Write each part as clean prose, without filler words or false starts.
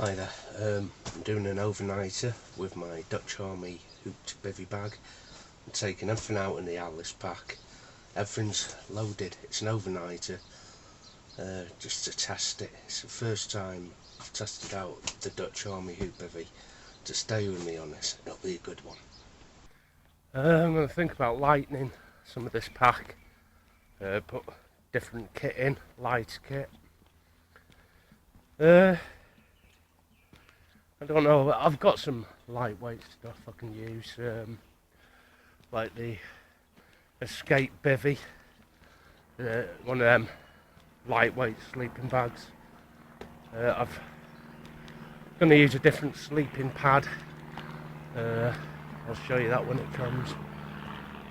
Hi there, I'm doing an overnighter with my Dutch Army hooped bivvy bag. I'm taking everything out in the Alice pack. Everything's loaded, it's an overnighter, just to test it. It's the first time I've tested out the Dutch Army hoop bivvy. To stay with me on this, it'll be a good one. I'm going to think about lightening some of this pack, put different kit in, light kit. I don't know, I've got some lightweight stuff I can use, like the Escape Bivvy, one of them lightweight sleeping bags. I'm going to use a different sleeping pad. I'll show you that when it comes.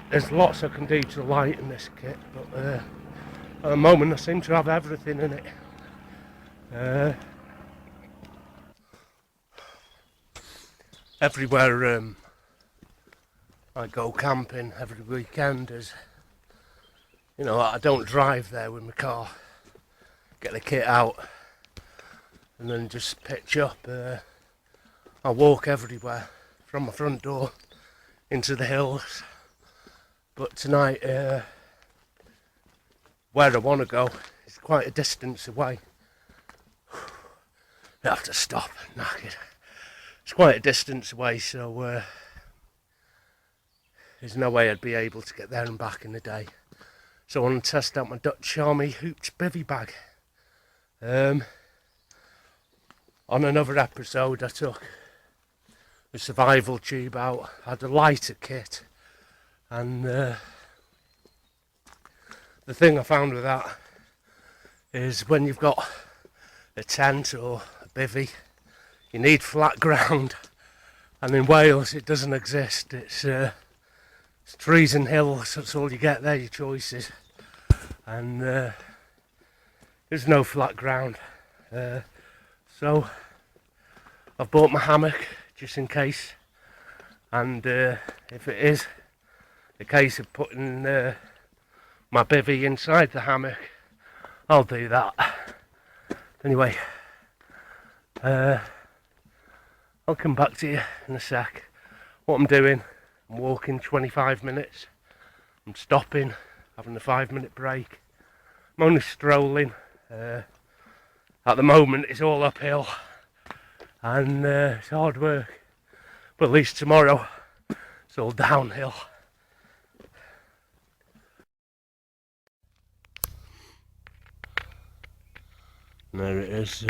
There's lots I can do to lighten this kit, but at the moment I seem to have everything in it. Everywhere I go camping every weekend is, you know, I don't drive there with my car, get the kit out and then just pitch up. I walk everywhere from my front door into the hills, but tonight where I want to go is quite a distance away. I have to stop, knackered. It's quite a distance away, so there's no way I'd be able to get there and back in a day. So I want to test out my Dutch Army hooped bivvy bag. On another episode I took the survival tube out, had a lighter kit, and the thing I found with that is when you've got a tent or a bivvy, you need flat ground, and in Wales it doesn't exist. It's trees and hills, that's all you get there, your choices, and there's no flat ground. So I've bought my hammock just in case, and if it is a case of putting my bivvy inside the hammock, I'll do that. Anyway, I'll come back to you in a sec. What I'm doing, I'm walking 25 minutes, I'm stopping, having a 5-minute break. I'm only strolling. At the moment it's all uphill and it's hard work, but at least tomorrow it's all downhill. And there it is,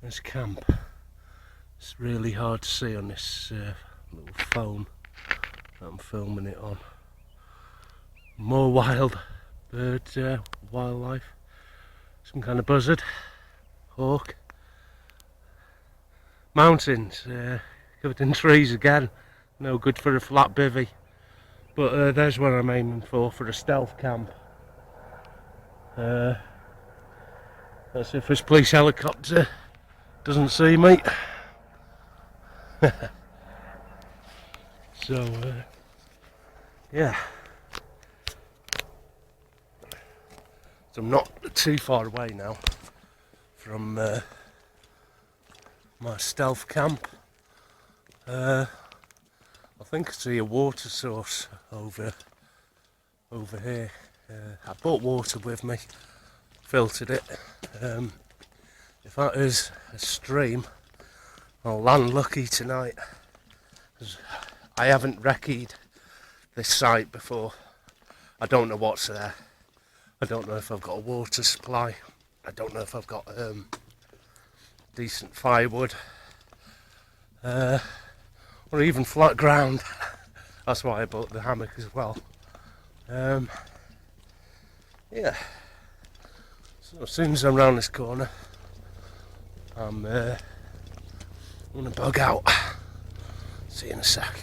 this camp. It's really hard to see on this little phone that I'm filming it on. More wild birds, wildlife. Some kind of buzzard, hawk. Mountains, covered in trees again. No good for a flat bivvy. But there's what I'm aiming for a stealth camp. Let's see if this police helicopter doesn't see me. So yeah, so I'm not too far away now from my stealth camp. I think I see a water source over here. I brought water with me, filtered it. If that is a stream, I'll land lucky tonight, because I haven't recce'd this site before. I don't know what's there. I don't know if I've got a water supply. I don't know if I've got decent firewood, or even flat ground. That's why I bought the hammock as well. Yeah. So as soon as I'm round this corner, I'm gonna bug out. See you in a sec.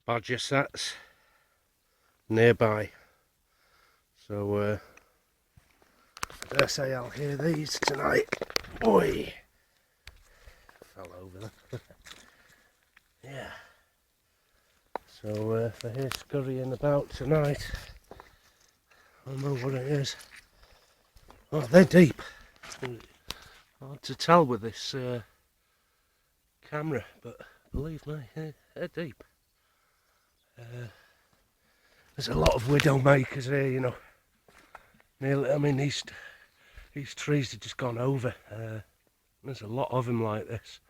Badger sets nearby, so I dare say I'll hear these tonight. Oi! Fell over them. Yeah. So if I hear scurrying about tonight, I know what it is. Oh, they're deep. Hard to tell with this camera, but believe me, they're deep. There's a lot of widowmakers here, you know. Nearly, I mean, these trees have just gone over. There's a lot of them like this.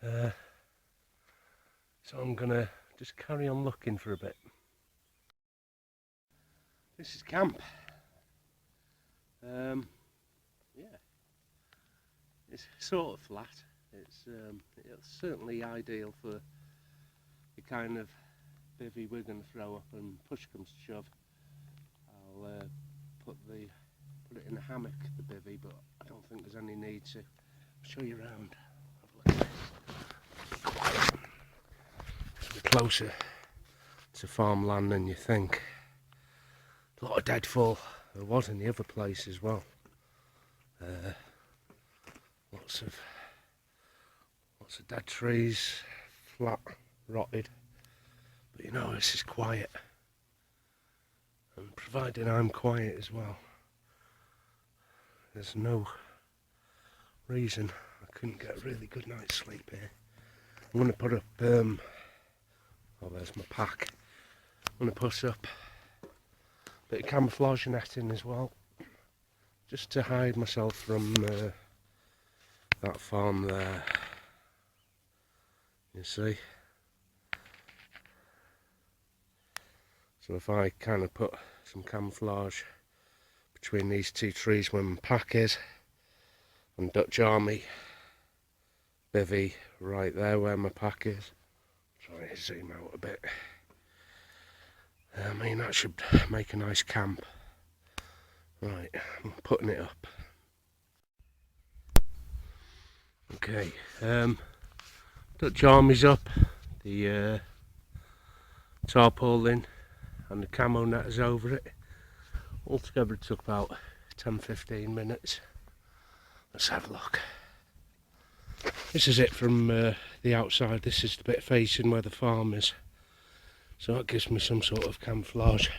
So I'm gonna just carry on looking for a bit. This is camp. Yeah, it's sort of flat. It's certainly ideal for the kind of bivvy we're going to throw up, and push comes to shove, I'll put it in a hammock, the bivvy, but I don't think there's any need to. I'll show you around. Have a look at this. Quiet. It's a bit closer to farmland than you think. A lot of deadfall. There was in the other place as well. Lots of dead trees, flat, rotted. But you know, this is quiet. And providing I'm quiet as well, there's no reason I couldn't get a really good night's sleep here. I'm going to put up, oh, there's my pack. I'm going to put up a bit of camouflage netting as well, just to hide myself from that farm there. You see? So if I kind of put some camouflage between these two trees where my pack is, and Dutch Army, Bivvy right there where my pack is. Try to zoom out a bit. I mean, that should make a nice camp. Right, I'm putting it up. Okay, Dutch Army's up, the tarpaulin and the camo net is over it. Altogether it took about 10-15 minutes. Let's have a look. This is it from the outside. This is the bit facing where the farm is. So that gives me some sort of camouflage.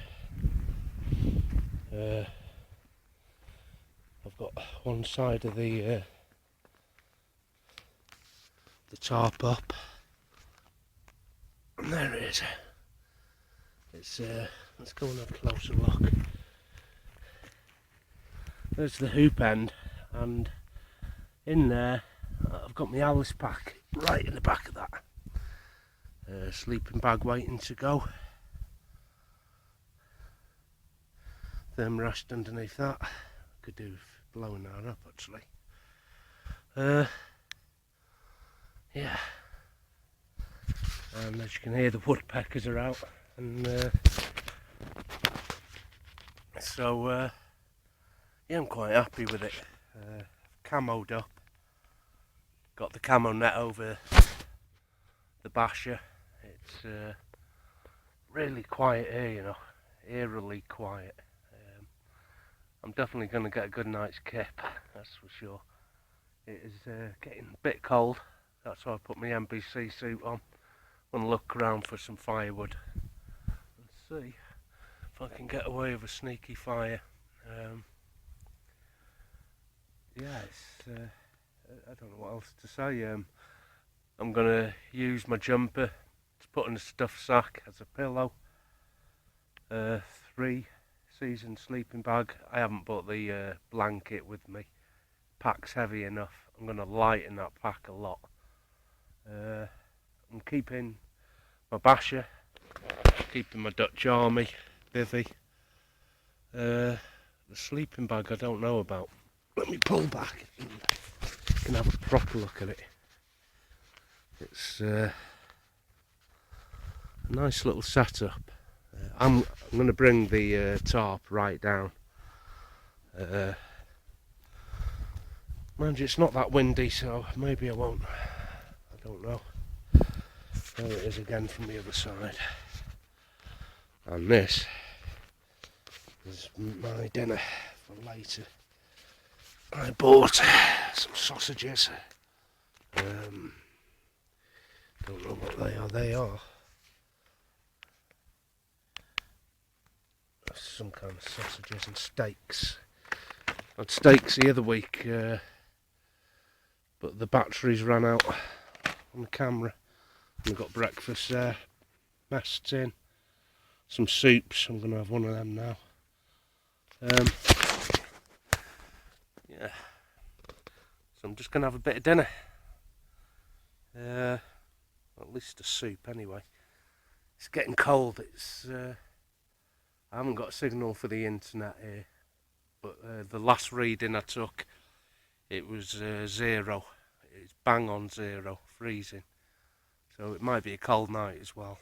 I've got one side of the tarp up. And there it is. It's let's go and have a closer look. There's the hoop end, and in there I've got my Alice pack right in the back of that. Sleeping bag waiting to go. Thermarest underneath that. Could do with blowing that up actually. Yeah. And as you can hear, the woodpeckers are out, and so yeah, I'm quite happy with it. Camoed up. Got the camo net over the basher. It's really quiet here, you know, eerily quiet. I'm definitely going to get a good night's kip, that's for sure. It is getting a bit cold, that's why I put my NBC suit on. I'm going to look around for some firewood and see if I can get away with a sneaky fire. Yeah, it's I don't know what else to say. I'm going to use my jumper to put in a stuffed sack as a pillow. 3 season sleeping bag. I haven't brought the blanket with me. Pack's heavy enough. I'm going to lighten that pack a lot. I'm keeping my basher, keeping my Dutch Army, Bivy. The sleeping bag I don't know about. Let me pull back and you can have a proper look at it. It's a nice little setup. I'm going to bring the tarp right down. Mind you, it's not that windy, so maybe I won't. I don't know. There it is again from the other side. And this is my dinner for later. I bought some sausages. Don't know what they are. some kind of sausages and steaks. I had steaks the other week, but the batteries ran out on the camera. We've got breakfast there, messed in, some soups. I'm going to have one of them now. Yeah, so I'm just going to have a bit of dinner. At least a soup anyway. It's getting cold. I haven't got a signal for the internet here, but the last reading I took, it was 0. It's bang on 0, freezing. So it might be a cold night as well.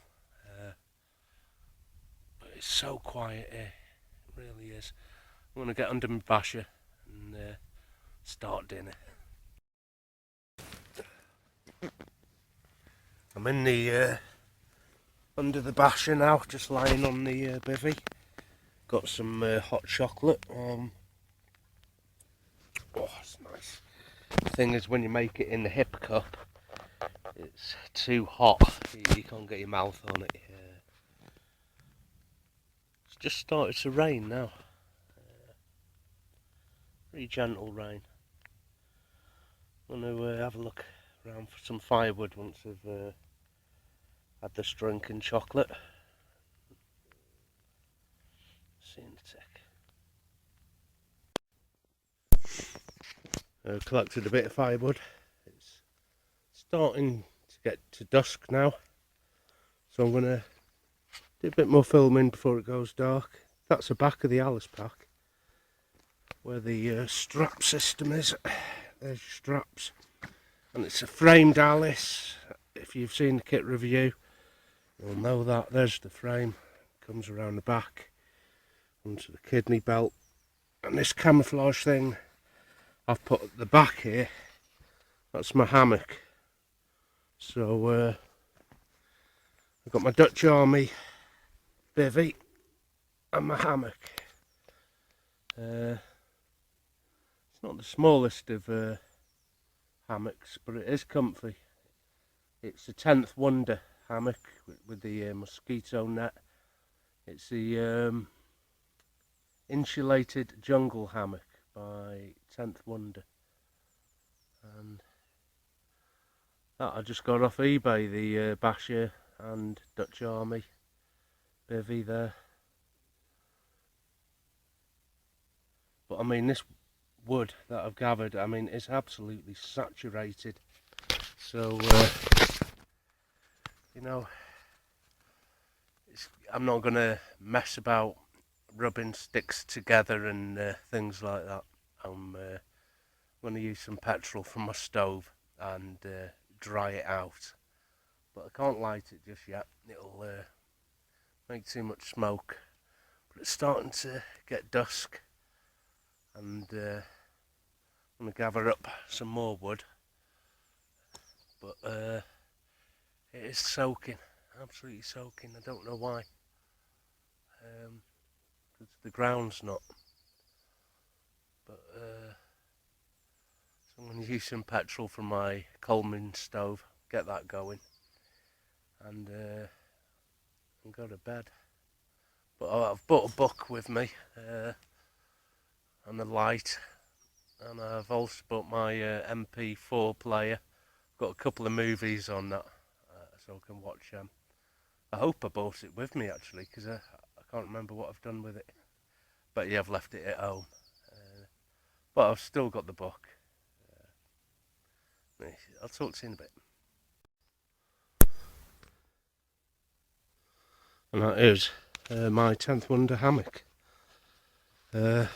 But it's so quiet here, it really is. I'm going to get under my basher and start dinner. I'm in the under the basher now, just lying on the bivvy. Got some hot chocolate. Oh, it's nice. The thing is, when you make it in the hip cup, it's too hot. You can't get your mouth on it. It's just started to rain now. Pretty gentle rain. I'm going to have a look around for some firewood once I've had this drink and chocolate. See in a sec. Collected a bit of firewood. It's starting to get to dusk now, so I'm going to do a bit more filming before it goes dark. That's the back of the Alice pack, where the strap system is. There's your straps, and it's a framed Alice. If you've seen the kit review, you'll know that. There's the frame, comes around the back onto the kidney belt, and this camouflage thing I've put at the back here, that's my hammock. So I've got my Dutch Army Bivvy and my hammock. It's not the smallest of hammocks, but it is comfy. It's a 10th Wonder hammock with the mosquito net. It's the insulated jungle hammock by 10th Wonder, and that I just got off eBay, the Basher and Dutch Army Bivvy there. But I mean, this wood that I've gathered, I mean, it's absolutely saturated. So you know, I'm not going to mess about rubbing sticks together and things like that. I'm going to use some petrol from my stove and dry it out, but I can't light it just yet. It'll make too much smoke. But it's starting to get dusk, and I'm going to gather up some more wood, but it is soaking, absolutely soaking. I don't know why, because the ground's not. But so I'm going to use some petrol from my Coleman stove, get that going, and go to bed. But I've brought a book with me, and a light, and I've also brought my MP4 player. I've got a couple of movies on that, so I can watch them. I hope I brought it with me actually, because I can't remember what I've done with it. But yeah, I've left it at home. But I've still got the book. I'll talk to you in a bit. And that is my 10th Wonder hammock. That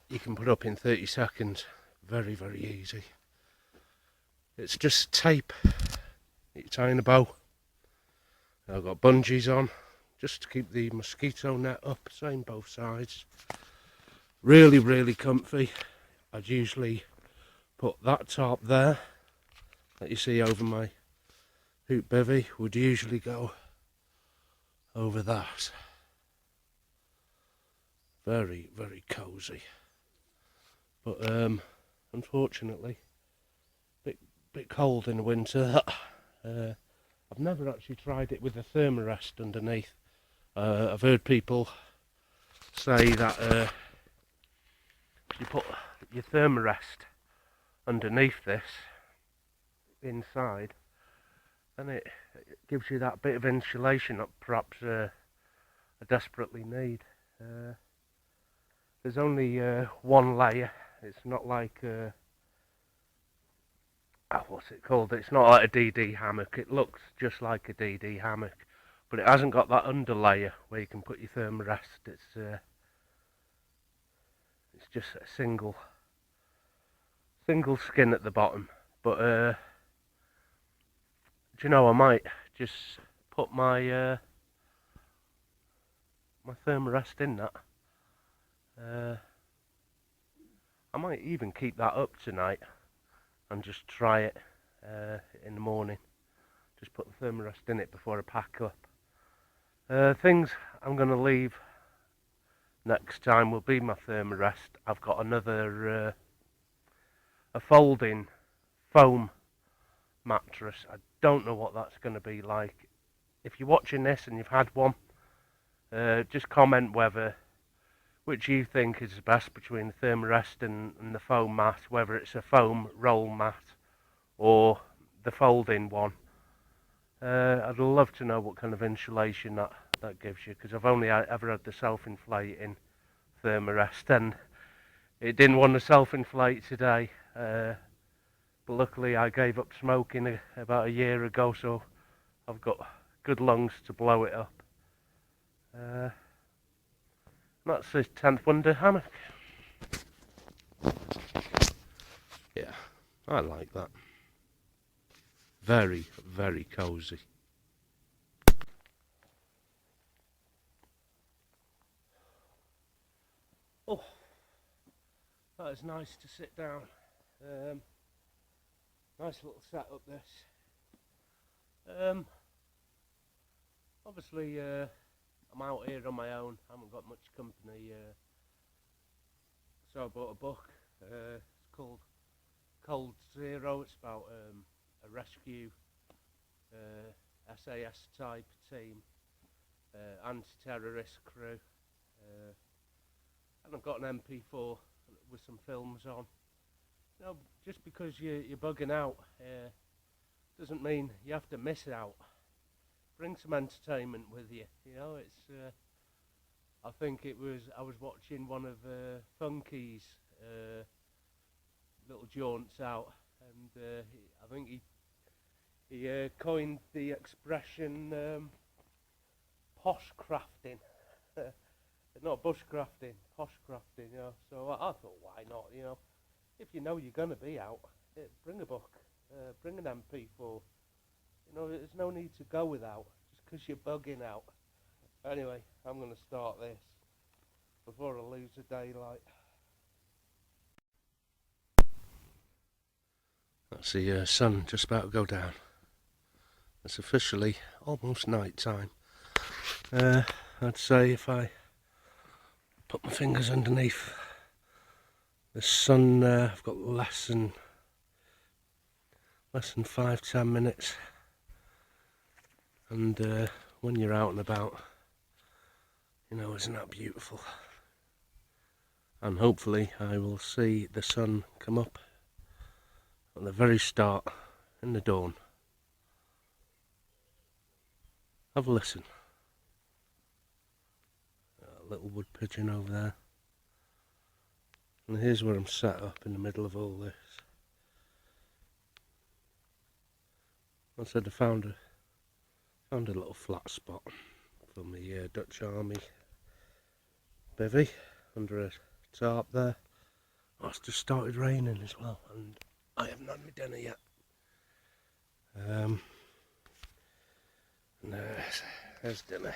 you can put up in 30 seconds. Very, very easy. It's just tape that you tie in a bow. I've got bungees on just to keep the mosquito net up, same both sides. Really, really comfy. I'd usually put that top there that you see over my hoop bivvy, would usually go over that. Very, very cosy. But unfortunately, bit cold in the winter. I've never actually tried it with a thermarest underneath. I've heard people say that if you put your thermarest underneath this inside, then it gives you that bit of insulation that perhaps I desperately need. There's only one layer. It's not like what's it called? It's not like a DD hammock. It looks just like a DD hammock, but it hasn't got that underlayer where you can put your thermarest. It's just a single skin at the bottom. But do you know, I might just put my my thermarest in that. I might even keep that up tonight and just try it in the morning. Just put the thermarest in it before I pack up. Things I'm going to leave next time will be my thermarest. I've got another a folding foam mattress. I don't know what that's going to be like. If you're watching this and you've had one, just comment which you think is the best between the thermarest and the foam mat, whether it's a foam roll mat or the folding one. I'd love to know what kind of insulation that gives you, because I've only ever had the self-inflating thermarest, and it didn't want to self-inflate today. But luckily I gave up smoking about a year ago, so I've got good lungs to blow it up. That's the 10th Wonder hammock. Yeah, I like that. Very, very cosy. Oh, that is nice to sit down. Nice little setup this. Obviously I'm out here on my own. I haven't got much company, so I bought a book. It's called Cold Zero. It's about a rescue SAS type team, anti-terrorist crew, and I've got an MP4 with some films on. You know, just because you're bugging out doesn't mean you have to miss out. Bring some entertainment with you. You know, it's I think I was watching one of Funky's little jaunts out, and I think he coined the expression posh crafting. Not bushcrafting, posh crafting, you know. So I thought, why not, you know? If you know you're going to be out, bring a book, bring an MP4. You know, there's no need to go without, just because you're bugging out. Anyway, I'm going to start this before I lose the daylight. That's the sun just about to go down. It's officially almost night time. I'd say if I put my fingers underneath the sun, I've got less than 5-10 minutes, and when you're out and about, you know, isn't that beautiful? And hopefully I will see the sun come up at the very start, in the dawn. Have a listen. A little wood pigeon over there. And here's where I'm set up in the middle of all this. I said I found a little flat spot from the Dutch Army Bivvy under a tarp there. Oh, it's just started raining as well, and I haven't had my dinner yet. And there's dinner.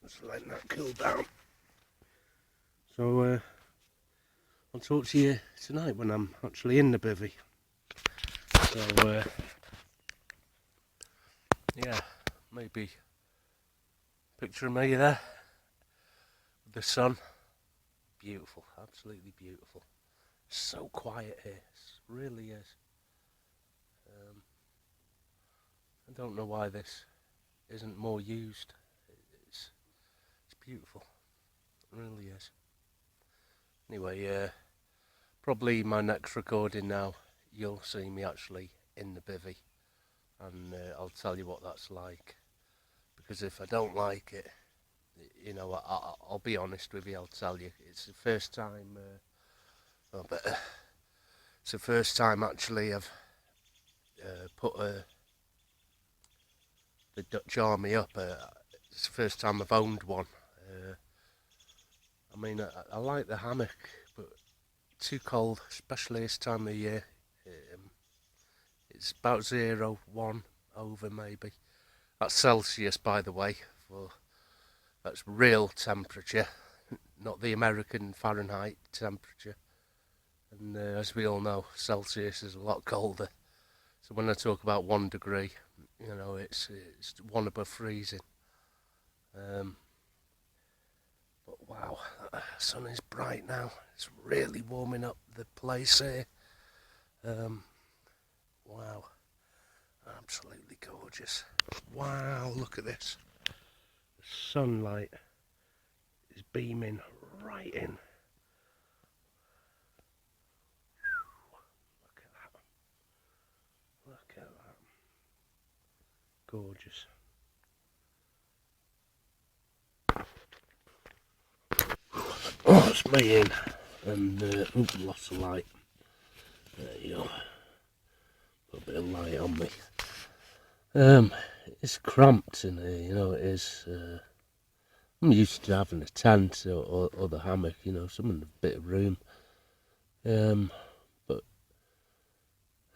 Just letting that cool down. So I'll talk to you tonight when I'm actually in the bivvy. So yeah, maybe picture of me there with the sun. Beautiful, absolutely beautiful. So quiet here, it really is. I don't know why this isn't more used. beautiful. It really is. Anyway, probably my next recording now, you'll see me actually in the bivvy, and I'll tell you what that's like. Because if I don't like it, you know, I'll be honest with you. I'll tell you, it's the first time. It's the first time actually I've put the Dutch Army up. It's the first time I've owned one. I mean, I like the hammock, but too cold, especially this time of year. It's about 0, 1 over maybe. That's Celsius, by the way. That's real temperature, not the American Fahrenheit temperature. And as we all know, Celsius is a lot colder. So when I talk about 1 degree, you know, it's 1 above freezing. But wow, the sun is bright now. It's really warming up the place here. Wow, absolutely gorgeous. Wow, look at this. The sunlight is beaming right in. Look at that. Look at that. Gorgeous. Oh, it's me in. And, lost the light. There you go. Put a bit of light on me. It's cramped in here, you know, it is. I'm used to having a tent or the hammock, you know, some bit of room. But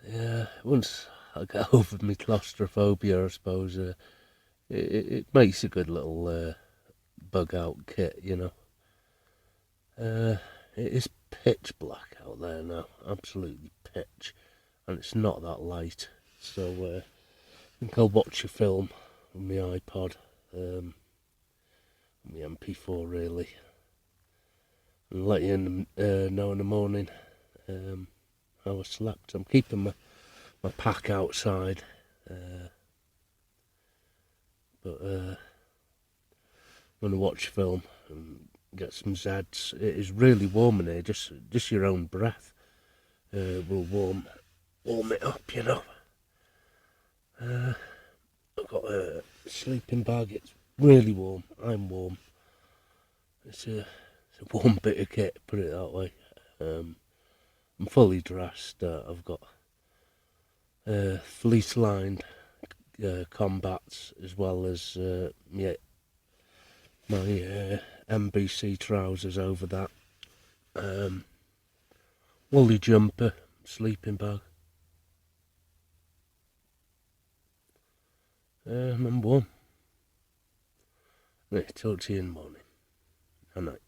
yeah, once I get over my claustrophobia, I suppose, it makes a good little bug out kit, you know. It is pitch black out there now, absolutely pitch, and it's not that light. So I think I'll watch a film on my iPod, on my MP4 really, and let you know in the morning how I slept. I'm keeping my pack outside, but I'm going to watch a film and get some Zeds. It is really warm in here, just your own breath will warm it up, you know. I've got a sleeping bag, it's really warm, I'm warm. It's a warm bit of kit, put it that way. I'm fully dressed. I've got fleece lined combats, as well as my MBC trousers over that. Woolly jumper, sleeping bag. I'm warm. Right, talk to you in the morning. Good night.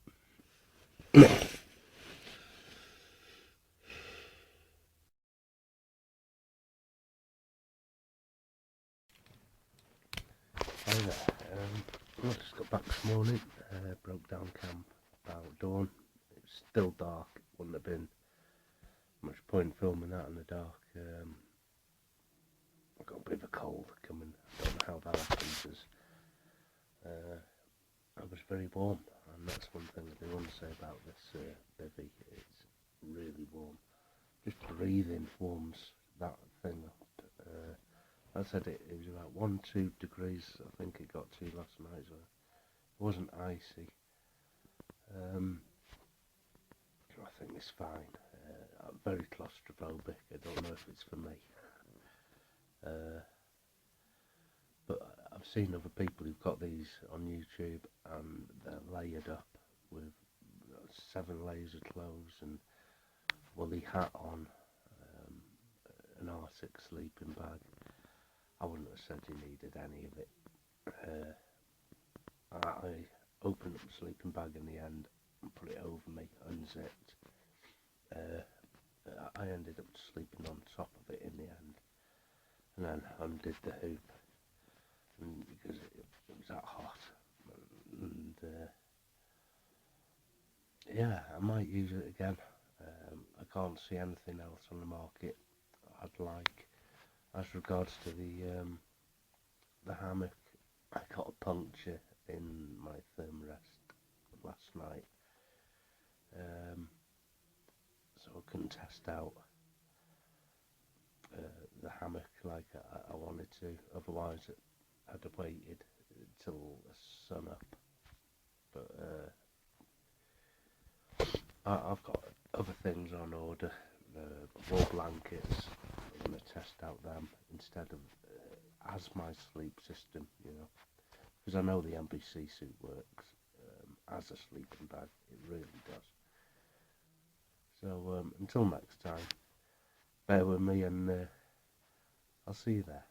Hi there. I just got back this morning. Broke down camp about dawn. It's still dark. Wouldn't have been much point filming that in the dark. I've got a bit of a cold coming. I don't know how that happens. I was very warm, and that's one thing I do want to say about this bivvy. It's really warm. Just breathing warms that thing up. I said it was about 1-2 degrees. I think it got to last night, so it wasn't icy. I think it's fine. I'm very claustrophobic. I don't know if it's for me. But I've seen other people who've got these on YouTube, and they're layered up with 7 layers of clothes and woolly hat on, an Arctic sleeping bag. I wouldn't have said you needed any of it. I opened up the sleeping bag in the end and put it over me, unzipped. I ended up sleeping on top of it in the end, and then undid the hoop, and because it was that hot. And yeah, I might use it again. I can't see anything else on the market I'd like. As regards to the hammock, I got a puncture in my thermarest last night, so I couldn't test out the hammock like I wanted to. Otherwise, I'd have waited till the sun up. But I've got other things on order. More blankets. I'm going to test out them instead of as my sleep system, you know, because I know the NBC suit works as a sleeping bag. It really does. So until next time, bear with me, and I'll see you there.